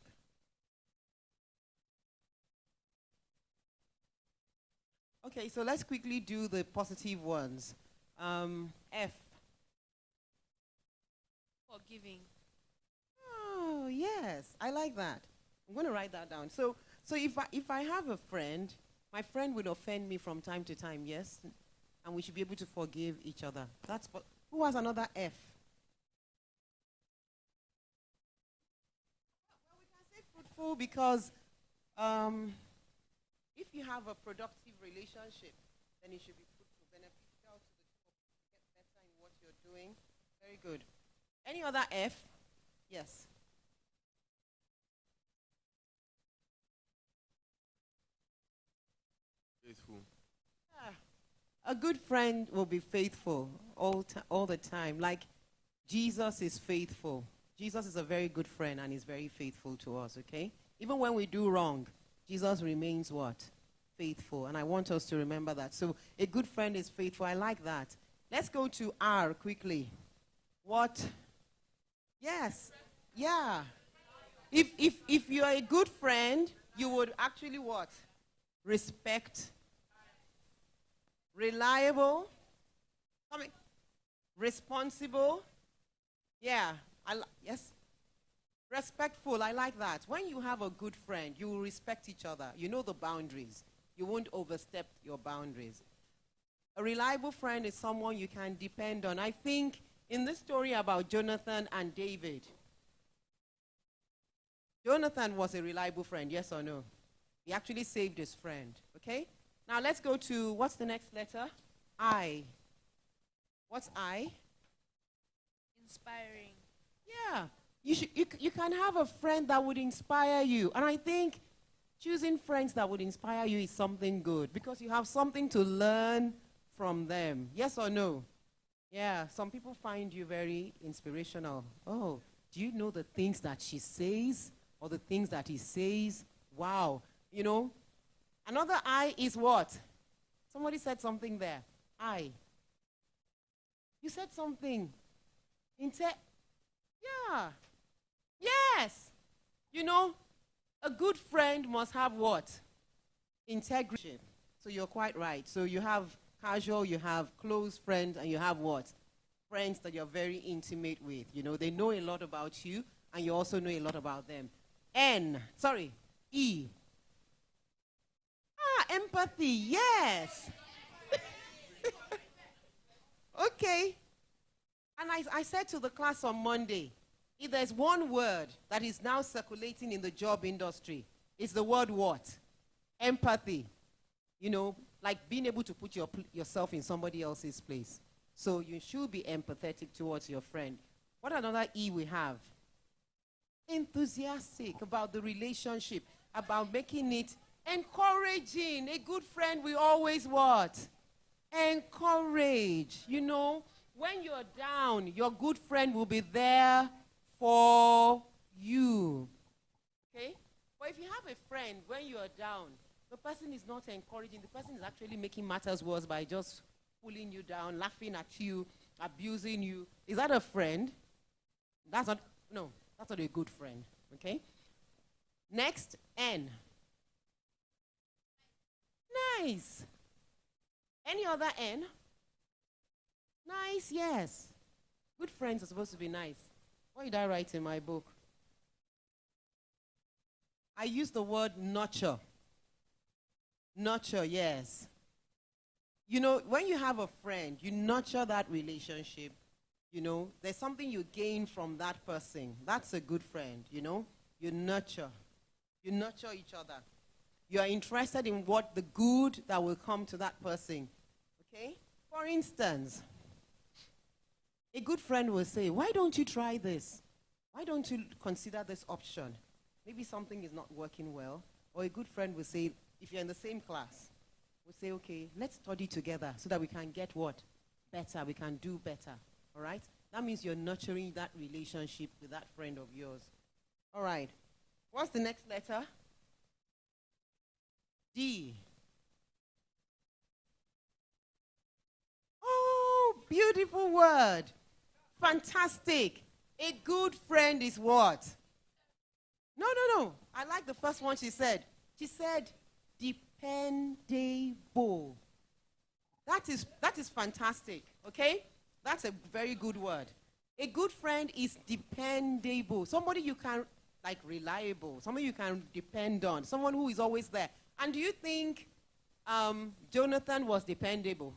Okay, so let's quickly do the positive ones. F. Forgiving. Oh, yes. I like that. I'm going to write that down. So if I have a friend, my friend will offend me from time to time, yes? And we should be able to forgive each other. Who has another F? Well, we can say fruitful because if you have a productive relationship, then it should be fruitful, beneficial to the two of you to get better in what you're doing. Very good. Any other F? Yes. Faithful. Yeah. A good friend will be faithful all the time. Like Jesus is faithful. Jesus is a very good friend and is very faithful to us, okay? Even when we do wrong, Jesus remains what? Faithful. And I want us to remember that. So a good friend is faithful. I like that. Let's go to R quickly. What? Yes. Yeah. If you're a good friend, you would actually what? Respect. Reliable. Responsible. Yeah. Yes. Respectful. I like that. When you have a good friend, you will respect each other. You know the boundaries. You won't overstep your boundaries. A reliable friend is someone you can depend on. I think in this story about Jonathan and David, Jonathan was a reliable friend, yes or no? He actually saved his friend, okay? Now let's go to, what's the next letter? I. What's I? Inspiring. Yeah. You can have a friend that would inspire you. And I think choosing friends that would inspire you is something good because you have something to learn from them. Yes or no? Yeah, some people find you very inspirational. Oh, do you know the things that she says or the things that he says? Wow. You know, another I is what? Somebody said something there. I. You said something. Yeah. Yes. You know, a good friend must have what? Integrity. So you're quite right. So you have casual, you have close friends, and you have what? Friends that you're very intimate with. You know, they know a lot about you, and you also know a lot about them. E. Empathy, yes. Okay. And I said to the class on Monday, if there's one word that is now circulating in the job industry, it's the word what? Empathy. You know, like being able to put yourself in somebody else's place. So you should be empathetic towards your friend. What another E we have? Enthusiastic about the relationship, about making it encouraging. A good friend will always what? Encourage. You know, when you're down, your good friend will be there for you. Okay? But if you have a friend, when you're down, the person is not encouraging. The person is actually making matters worse by just pulling you down, laughing at you, abusing you. Is that a friend? That's not a good friend. Okay? Next, N. Nice. Any other N? Nice, yes. Good friends are supposed to be nice. What did I write in my book? I used the word nurture. Nurture, yes. You know, when you have a friend, you nurture that relationship. You know, there's something you gain from that person. That's a good friend, you know. You nurture. You nurture each other. You are interested in what the good that will come to that person. Okay? For instance, a good friend will say, why don't you try this? Why don't you consider this option? Maybe something is not working well. Or a good friend will say, if you're in the same class, will say, okay, let's study together so that we can get what? Better. We can do better. All right? That means you're nurturing that relationship with that friend of yours. All right. What's the next letter? D. Oh, beautiful word. Fantastic. A good friend is what? No. I like the first one she said. She said, dependable. That is fantastic, okay? That's a very good word. A good friend is dependable. Somebody you can, like, reliable. Somebody you can depend on. Someone who is always there. And do you think Jonathan was dependable?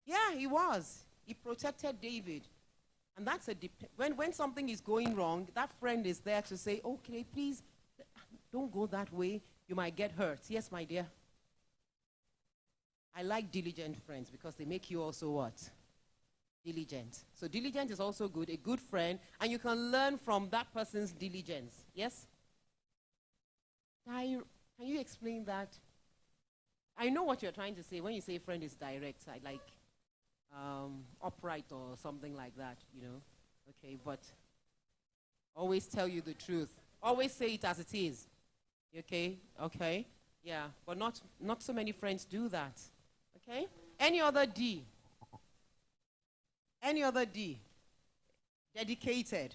Yeah, he was. He protected David. And that's when something is going wrong, that friend is there to say, okay, please, don't go that way. You might get hurt. Yes, my dear. I like diligent friends because they make you also what? Diligent. So diligent is also good, a good friend, and you can learn from that person's diligence. Yes? Can you explain that? I know what you're trying to say. When you say friend is direct, I like upright or something like that, you know. Okay, but always tell you the truth. Always say it as it is. Okay? Okay? Yeah, but not so many friends do that. Okay? Any other D? Any other D? Dedicated.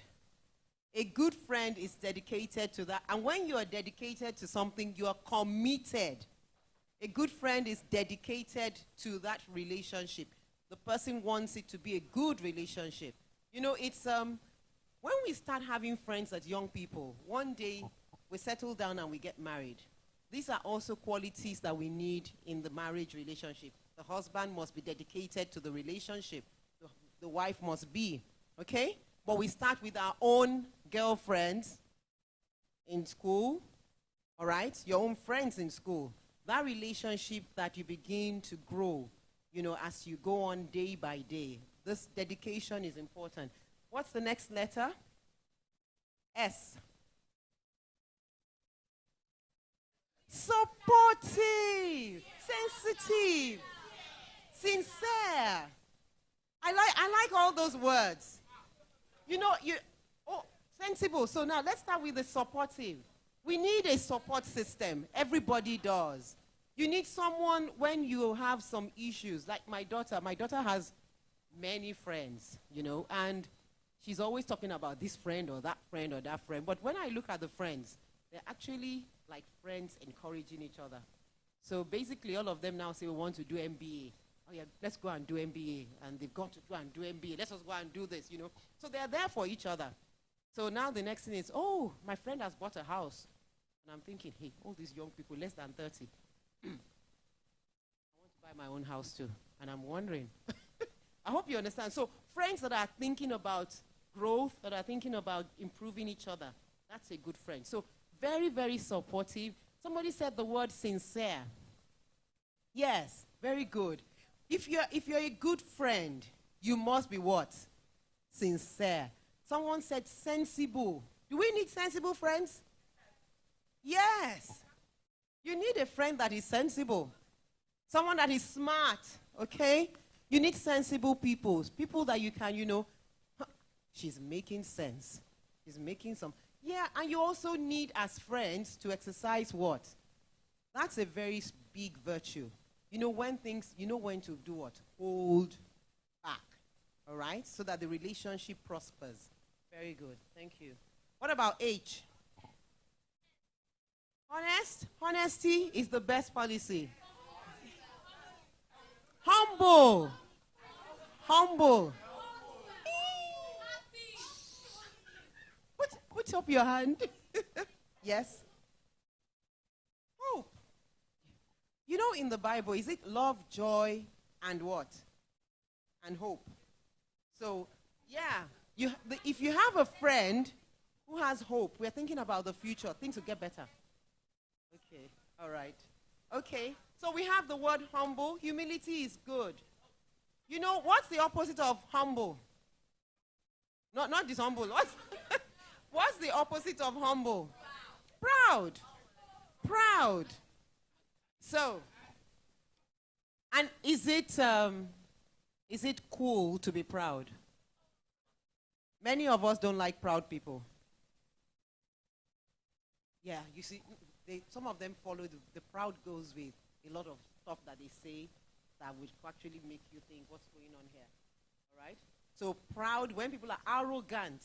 A good friend is dedicated to that. And when you are dedicated to something, you are committed. A good friend is dedicated to that relationship. The person wants it to be a good relationship. You know, it's when we start having friends as young people, one day we settle down and we get married. These are also qualities that we need in the marriage relationship. The husband must be dedicated to the relationship. The wife must be, okay? But we start with our own girlfriends in school, all right? Your own friends in school. That relationship that you begin to grow, as you go on day by day. This dedication is important. What's the next letter? S. Supportive, sensitive, sincere. I like all those words. Sensible. So now let's start with the supportive. We need a support system. Everybody does. You need someone when you have some issues. Like my daughter. My daughter has many friends, and she's always talking about this friend or that friend or that friend. But when I look at the friends, they're actually like friends encouraging each other. So basically all of them now say we want to do MBA. Oh yeah, let's go and do MBA. And they've got to go and do MBA. Let's just go and do this, So they're there for each other. So now the next thing is, oh, my friend has bought a house. And I'm thinking, hey, all these young people, less than 30. I want to buy my own house too. And I'm wondering. I hope you understand. So friends that are thinking about growth, that are thinking about improving each other, that's a good friend. So very, very supportive. Somebody said the word sincere. Yes, very good. If you're a good friend, you must be what? Sincere. Someone said sensible. Do we need sensible friends? Yes. You need a friend that is sensible. Someone that is smart, okay? You need sensible people. People that you can, she's making sense. She's making some. Yeah, and you also need as friends to exercise what? That's a very big virtue. When to do what? Hold back. All right? So that the relationship prospers. Very good. Thank you. What about H? Honest. Honesty is the best policy. Humble. Humble. Put up your hand. Yes. Hope. In the Bible, is it love, joy, and what? And hope. So, yeah. If you have a friend who has hope, we're thinking about the future, things will get better. Okay. All right. Okay. So we have the word humble. Humility is good. What's the opposite of humble? Not dishumble. What's the opposite of humble? Proud. Proud. So, and is it cool to be proud? Many of us don't like proud people. Yeah, you see, some of them follow the proud goes with a lot of stuff that they say that would actually make you think what's going on here. All right? So proud, when people are arrogant,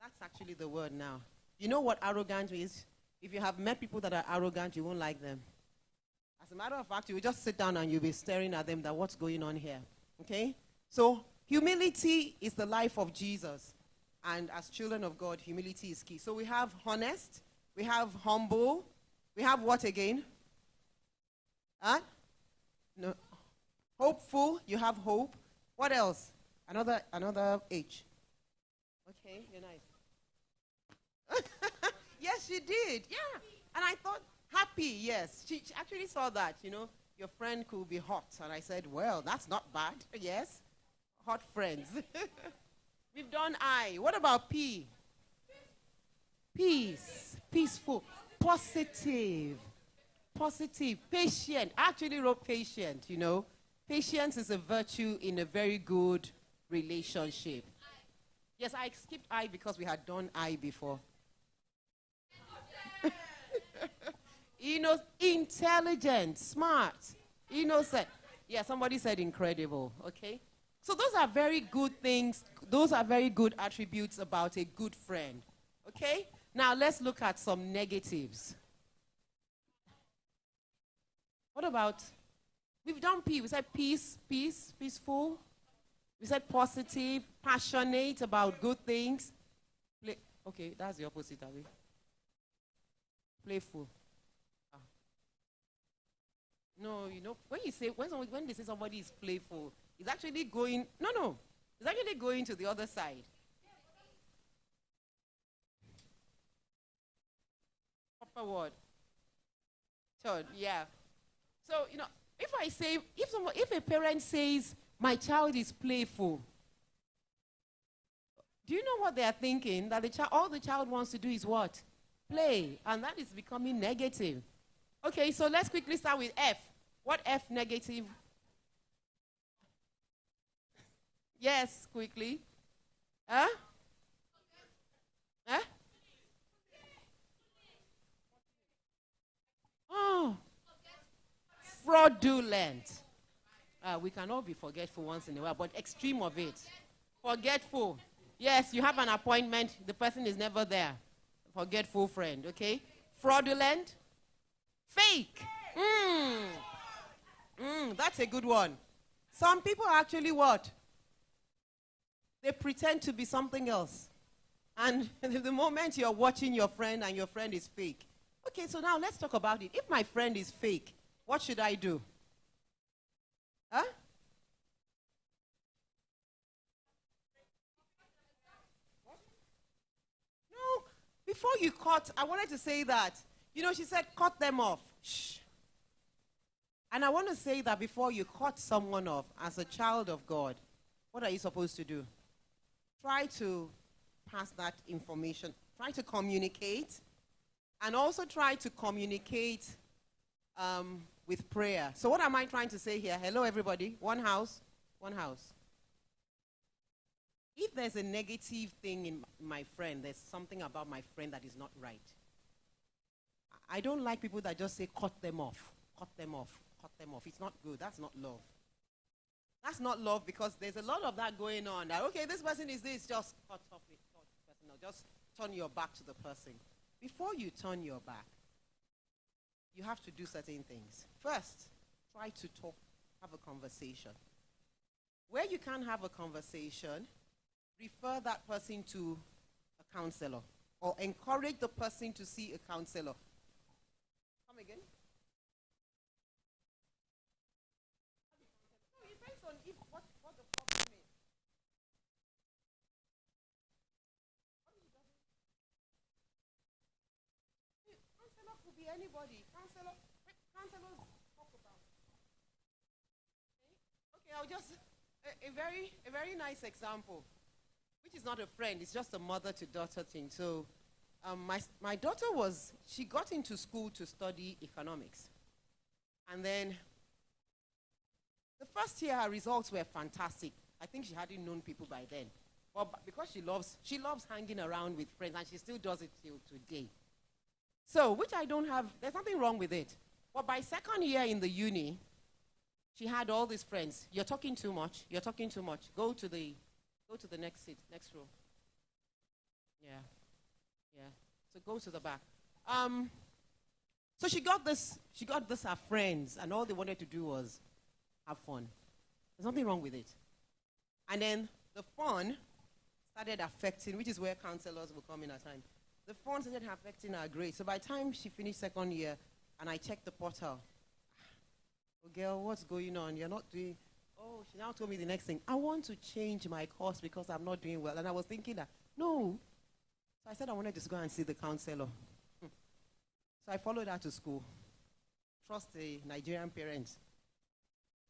that's actually the word now. You know what arrogant is? If you have met people that are arrogant, you won't like them. As a matter of fact, you will just sit down and you'll be staring at them that what's going on here. Okay? So humility is the life of Jesus. And as children of God, humility is key. So we have honest, we have humble, we have what again? Huh? No. Hopeful, you have hope. What else? Another H. Okay, you're nice. Yes, she did. Yeah. And I thought, happy, yes. She actually saw that, your friend could be hot. And I said, well, that's not bad. Yes. Hot friends. We've done I. What about P? Peace. Peaceful. Positive. Positive. Patient. I actually wrote patient, Patience is a virtue in a very good relationship. Yes, I skipped I because we had done I before. Intelligent, smart, innocent. Yeah, somebody said incredible, okay? So those are very good things. Those are very good attributes about a good friend, okay? Now let's look at some negatives. What about, we've done P. We said peaceful. We said positive, passionate about good things. Okay, that's the opposite, are we? Playful. No, when they say somebody is playful, it's actually going, it's actually going to the other side. Proper word. Third, yeah. So, if a parent says, my child is playful, do you know what they are thinking? That all the child wants to do is what? Play. And that is becoming negative. Okay, so let's quickly start with F. What F negative? Yes, quickly. Huh? Huh? Oh. Fraudulent. We can all be forgetful once in a while, but extreme of it. Forgetful. Yes, you have an appointment, the person is never there. Forgetful friend, okay? Fraudulent. Fake. That's a good one. Some people actually what? They pretend to be something else. And the moment you're watching your friend and your friend is fake. Okay, so now let's talk about it. If my friend is fake, what should I do? Huh? No, before you cut, I wanted to say that. You know, she said, cut them off. Shh. And I want to say that before you cut someone off, as a child of God, what are you supposed to do? Try to pass that information. Try to communicate. And also try to communicate with prayer. So what am I trying to say here? Hello, everybody. One house. One house. If there's a negative thing in my friend, there's something about my friend that is not right. I don't like people that just say, cut them off. Cut them off. Cut them off. It's not good. That's not love. That's not love, because there's a lot of that going on. That, okay, this person is this, just cut off it. No, just turn your back to the person. Before you turn your back, you have to do certain things. First, try to talk, have a conversation. Where you can't have a conversation, refer that person to a counselor or encourage the person to see a counselor. Come again? No, it depends on what the problem is. Counselor could be anybody. Counselors talk about. Okay, I'll just a very nice example, which is not a friend, it's just a mother to daughter thing. So my daughter she got into school to study economics. And then the first year her results were fantastic. I think she hadn't known people by then. But because she loves hanging around with friends, and she still does it till today. So, which I don't have, there's nothing wrong with it. But by second year in the uni, she had all these friends. You're talking too much. You're talking too much. Go to the next seat, next row. Yeah. So go to the back. So she got this her friends, and all they wanted to do was have fun. There's nothing wrong with it. And then the fun started affecting, which is where counselors will come in at times. The fun started affecting her grades. So by the time she finished second year, and I checked the portal, oh, girl, what's going on? You're not doing... Oh, she now told me the next thing. I want to change my course because I'm not doing well. And I was thinking that, no. So I said I wanted to go and see the counselor. So I followed her to school. Trust the Nigerian parents.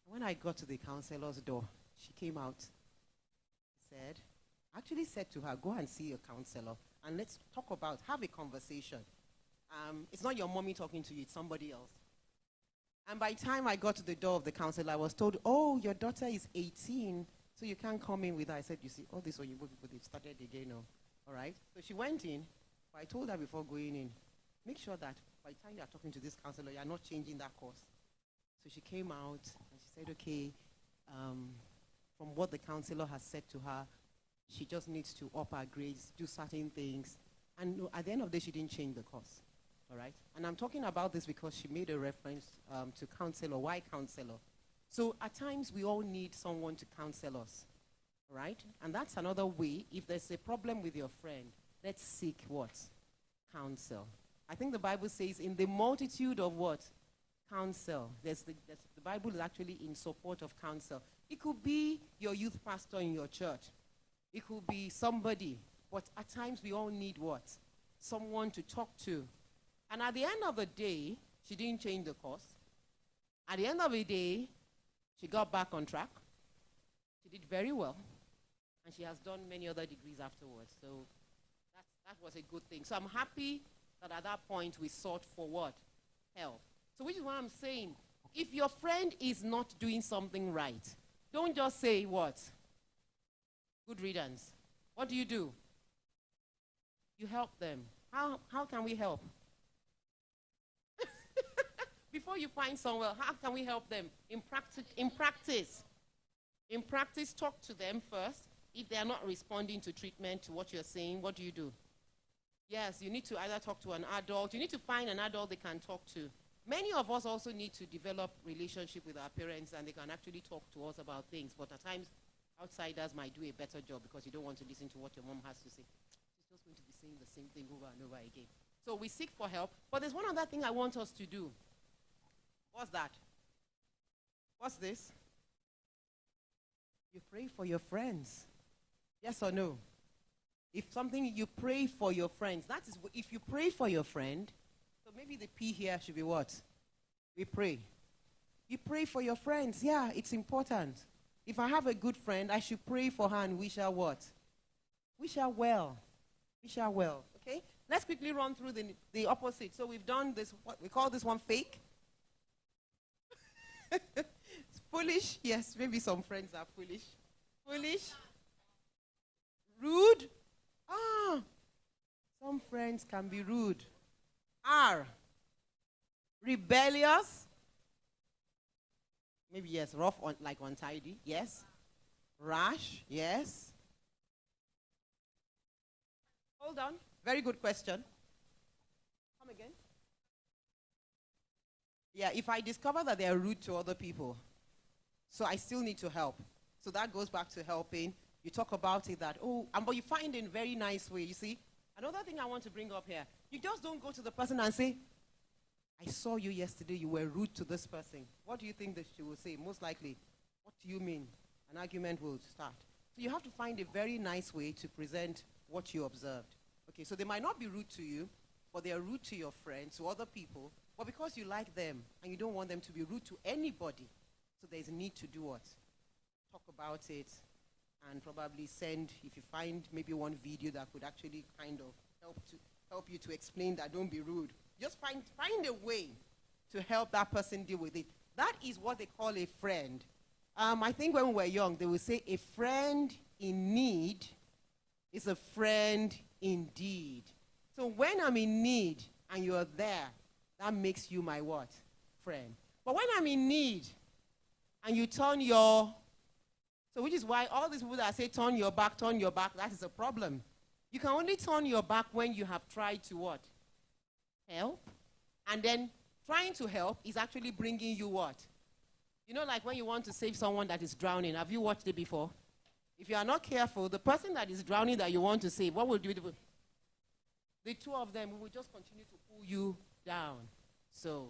When I got to the counselor's door, she came out, actually said to her, go and see a counselor and let's talk about, have a conversation. It's not your mommy talking to you, it's somebody else. And by the time I got to the door of the counselor, I was told, oh, your daughter is 18, so you can't come in with her. I said, you see, all these Oyibo people, they've started again now. All right? So she went in, but I told her before going in, make sure that by the time you're talking to this counselor, you're not changing that course. So she came out, and she said, okay, from what the counselor has said to her, she just needs to up her grades, do certain things. And at the end of the day, she didn't change the course. All right? And I'm talking about this because she made a reference to counselor. Why counselor? So at times, we all need someone to counsel us. All right? And that's another way. If there's a problem with your friend, let's seek what? Counsel. I think the Bible says in the multitude of what? Counsel. The Bible is actually in support of counsel. It could be your youth pastor in your church. It could be somebody. But at times, we all need what? Someone to talk to. And at the end of the day, she didn't change the course. At the end of the day, she got back on track. She did very well. And she has done many other degrees afterwards. So that was a good thing. So I'm happy that at that point we sought for what? Help. So which is why I'm saying, if your friend is not doing something right, don't just say what? Good riddance. What do? You help them. How can we help? Before you find someone, how can we help them? In practice, talk to them first. If they are not responding to treatment, to what you're saying, what do? Yes, you need to either talk to an adult. You need to find an adult they can talk to. Many of us also need to develop relationship with our parents, and they can actually talk to us about things. But at times, outsiders might do a better job because you don't want to listen to what your mom has to say. She's just going to be saying the same thing over and over again. So we seek for help. But there's one other thing I want us to do. What's that? What's this? You pray for your friends. Yes or no? If something, you pray for your friends. That is, if you pray for your friend, so maybe the P here should be what? We pray. You pray for your friends. Yeah, it's important. If I have a good friend, I should pray for her and wish her what? Wish her well. Wish her well. Okay? Let's quickly run through the opposite. So we've done this, what we call this one fake. It's foolish. Yes, maybe some friends are foolish. Foolish. Rude. Some friends can be rude. R. Rebellious. Maybe yes, rough, like untidy. Yes. Rash. Yes. Hold on. Very good question. Come again. Yeah, if I discover that they are rude to other people, so I still need to help. So that goes back to helping. You talk about it that, but you find in a very nice way, you see. Another thing I want to bring up here, you just don't go to the person and say, I saw you yesterday, you were rude to this person. What do you think that she will say? Most likely, what do you mean? An argument will start. So you have to find a very nice way to present what you observed. Okay, so they might not be rude to you, but they are rude to your friends, to other people, but because you like them and you don't want them to be rude to anybody, so there's a need to do what? Talk about it and probably send, if you find maybe one video that could actually kind of help you to explain that, don't be rude. Just find a way to help that person deal with it. That is what they call a friend. I think when we were young, they would say a friend in need is a friend indeed. So when I'm in need and you're there, that makes you my what? Friend. But when I'm in need and you turn your, so which is why all these people that say turn your back, that is a problem. You can only turn your back when you have tried to what? Help. And then trying to help is actually bringing you what? You know, like when you want to save someone that is drowning. Have you watched it before? If you are not careful, the person that is drowning that you want to save, what will you do? The two of them will just continue to pull you down. So,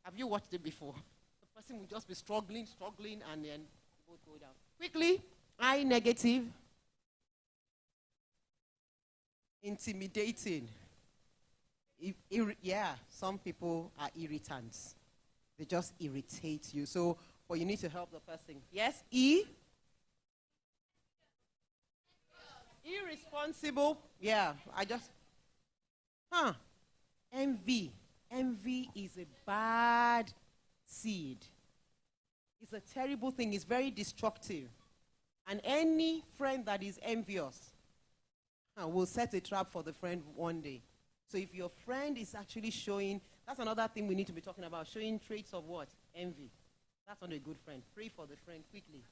have you watched it before? The person will just be struggling, and then both go down. Quickly, I negative. Intimidating. Yeah, some people are irritants. They just irritate you. So, but you need to help the person. Yes, E. Irresponsible. Yeah, Envy. Envy is a bad seed. It's a terrible thing. It's very destructive. And any friend that is envious will set a trap for the friend one day. So if your friend is actually showing, that's another thing we need to be talking about, showing traits of what? Envy. That's not a good friend. Pray for the friend quickly.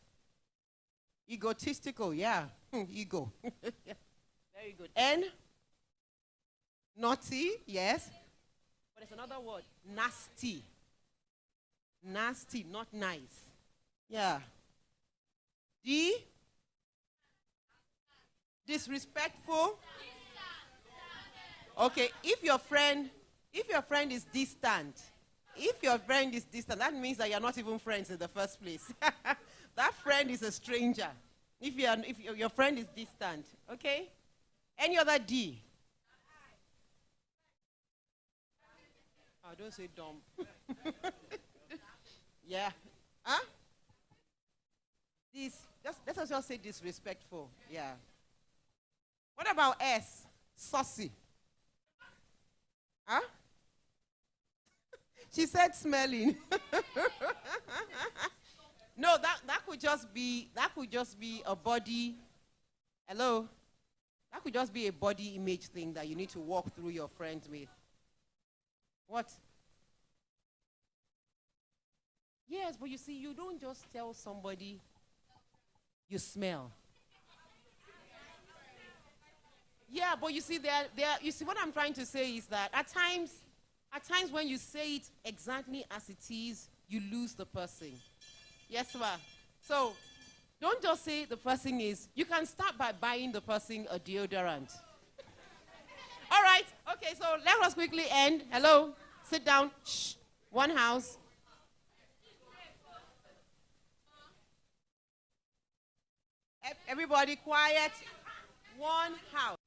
Egotistical, yeah. Ego. Very good. N. Naughty, yes. But there's another word. Nasty. Nasty, not nice. Yeah. D. Disrespectful. Okay, if your friend is distant, that means that you're not even friends in the first place. That friend is a stranger. If your friend is distant, okay? Any other D? Oh, don't say dumb. Yeah. Huh? Let us just say disrespectful. Yeah. What about S? Saucy. Huh? She said smelling. No, that could just be a body. Hello? That could just be a body image thing that you need to walk through your friends with. What? Yes, but you see, you don't just tell somebody you smell. Yeah, but you see, you see, what I'm trying to say is that at times when you say it exactly as it is, you lose the person. Yes, ma'am. So, don't just say the person is. You can start by buying the person a deodorant. All right. Okay, so let us quickly end. Hello. Sit down. Shh. One house. Everybody quiet. One house.